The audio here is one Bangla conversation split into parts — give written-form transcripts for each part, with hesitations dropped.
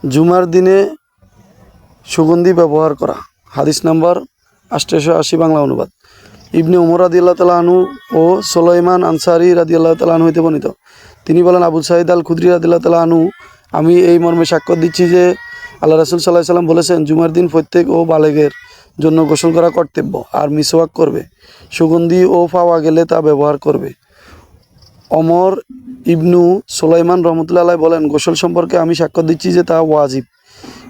জুমার দিনে সুগন্ধি ব্যবহার করা। হাদিস নাম্বার 880 বাংলা অনুবাদ। ইবনে উমর রাদিয়াল্লাহু তাআলা আনহু ও সুলাইমান আনসারী রাদিয়াল্লাহু তাআলা আনহু হইতে বর্ণিত, তিনি বলেন, আবু সাঈদ আল খুদরি রাদিয়াল্লাহু তাআলা আনহু, আমি এই মর্মে সাক্ষ্য দিচ্ছি যে আল্লাহ রাসূল সাল্লাল্লাহু আলাইহি ওয়াসাল্লাম বলেছেন, জুমার দিন প্রত্যেক ও বালেগের জন্য গোসল করা কর্তব্য, আর মিসওয়াক করবে, সুগন্ধি ও পাওয়া গেলে তা ব্যবহার করবে। ওমর ইবনু সুলাইমান রহমতুল্লাহ আলাইহি বলেন, গোসল সম্পর্কে আমি সাক্ষ্য দিচ্ছি যে তা ওয়াজিব,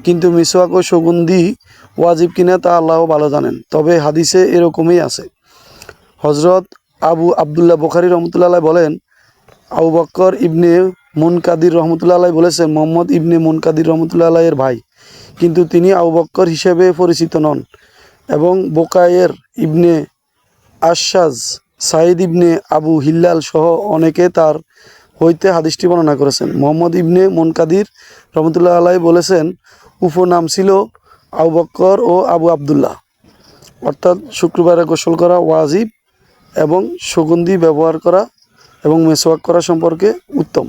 কিন্তু মিসওয়াক ও সুগন্ধি ওয়াজিব কিনা তা আল্লাহ ভালো জানেন, তবে হাদিসে এরকমই আছে। হজরত আবু আবদুল্লাহ বুখারী রহমতুল্লাহ আলাইহি বলেন, আবু বকর ইবনে মুনকাদির রহমতুল্লাহ আলাইহি বলেছেন, মোহাম্মদ ইবনে মুনকাদির রহমতুল্লাহ আলাইহির ভাই, কিন্তু তিনি আবু বকর হিসেবে পরিচিত নন। এবং বোকায়ের ইবনে আশাজ, সাঈদ ইবনে আবু হিল্লাল সহ অনেকে তার হইতে হাদিসটি বর্ণনা করেছেন। মোহাম্মদ ইবনে মুনকাদির রহমতুল্লাহ আলাইহি বলেছেন, উপনাম ছিল আবু বকর ও আবু আবদুল্লাহ, অর্থাৎ শুক্রবারে গোসল করা ওয়াজিব এবং সুগন্ধি ব্যবহার করা এবং মেসওয়াক করা সম্পর্কে উত্তম।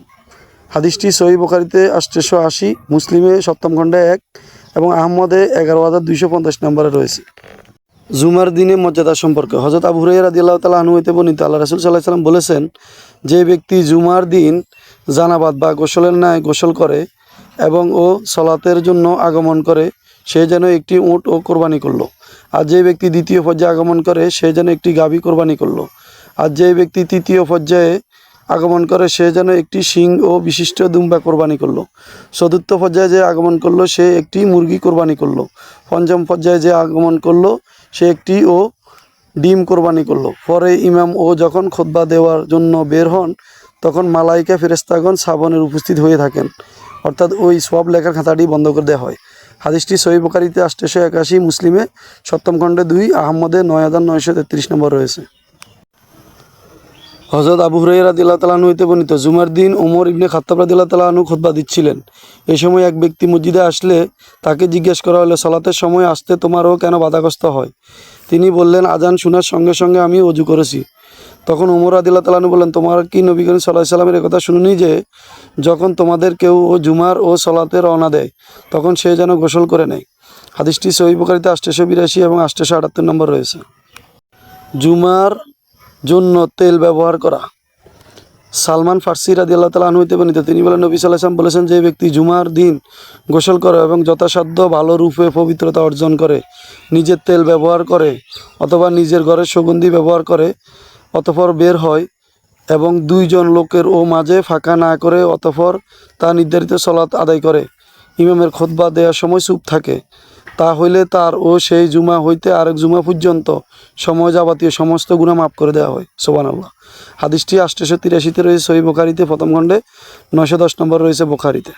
হাদিসটি সহিহ বুখারীতে 880, মুসলিমে 7ম খণ্ডে 1 এবং আহমদে 11250 নম্বরে রয়েছে। জুমার দিনে মর্যাদা সম্পর্কে হযরত আবু হুরায়রা রাদিয়াল্লাহু তাআলা আনহু হতে বর্ণিত, আল্লাহ রাসূল সাল্লাল্লাহু আলাইহি ওয়াসাল্লাম বলেছেন, যে ব্যক্তি জুমার দিন জানাবাত বা গোসলের ন্যায় গোসল করে এবং ও সালাতের জন্য আগমন করে, সে যেন একটি উট ও কোরবানি করলো। আর যে ব্যক্তি দ্বিতীয় পর্যায়ে আগমন করে, সে যেন একটি গাভী কোরবানি করলো। আর যে ব্যক্তি তৃতীয় পর্যায়ে আগমন করে, সে যেন একটি শিং ও বিশিষ্ট দুম্বা কোরবানি করলো। চতুর্থ পর্যায়ে যে আগমন করলো, সে একটি মুরগি কোরবানি করলো। পঞ্চম পর্যায়ে যে আগমন করলো, সে একটি ও ডিম কোরবানি করলো। পরে ইমাম ও যখন খুতবা দেওয়ার জন্য বের হন, তখন মালাইকা ফেরেশতাগণ সাবনের উপস্থিত হয়ে থাকেন, অর্থাৎ ওই সওয়াব লেখার খাতাটি বন্ধ করে দেওয়া হয়। হাদিসটি সহিহ বুখারীতে 881, মুসলিমে 7ম খণ্ডে 2, আহমদে 9933 নম্বর রয়েছে। হযরত আবু হুরায়রা রাদিয়াল্লাহু তাআলা আনহু হতে বর্ণিত, জুমার দিন ওমর ইবনে খাত্তাব রাদিয়াল্লাহু তাআলা আনহু খুতবা দিচ্ছিলেন। এই সময় এক ব্যক্তি মসজিদে আসলে তাকে জিজ্ঞেস করা হলো, সালাতের সময় আসতে তোমারও কেন বাধাগ্রস্ত হয়? তিনি বললেন, আজান শোনার সঙ্গে সঙ্গে আমি ওযু করেছি। তখন ওমর রাদিয়াল্লাহু তাআলা আনহু বললেন, তোমার কি নবী করিম সাল্লাল্লাহু আলাইহি সাল্লামের কথা শুনুনি যে যখন তোমাদের কেউ জুমার ও সালাতে রওনা দেয়, তখন সে যেন গোসল করে নেয়। হাদিসটি সহিহ বুখারীতে 882 এবং 878 নম্বর রয়েছে। জুমার জন্য তেল ব্যবহার করা। সালমান ফার্সি রাদিয়াল্লাহু তাআলা আনহু হতে বর্ণিত, তিনি বলেন, নবী সাল্লাল্লাহু আলাইহি ওয়াসাল্লাম বলেছেন, যে ব্যক্তি জুমার দিন গোসল করে এবং যথাসাধ্য ভালো রূপে পবিত্রতা অর্জন করে, নিজের তেল ব্যবহার করে অথবা নিজের ঘরের সুগন্ধি ব্যবহার করে, অতঃপর বের হয় এবং 2 জন লোকের ও মাঝে ফাঁকা না করে, অতঃপর তা নির্ধারিত সালাত আদায় করে, ইমামের খুতবা দেওয়ার সময় চুপ থাকে, তা হইলে তার ও সেই জুমা হইতে আরেক জুমা পর্যন্ত সময় যাবতীয় সমস্ত গুনাহ মাফ করে দেওয়া হয়। সুবহানাল্লাহ। হাদিসটি 883-তে রয়েছে সহিহ বুখারীতে, 1ম খণ্ডে 910 নম্বর রয়েছে বুখারীতে।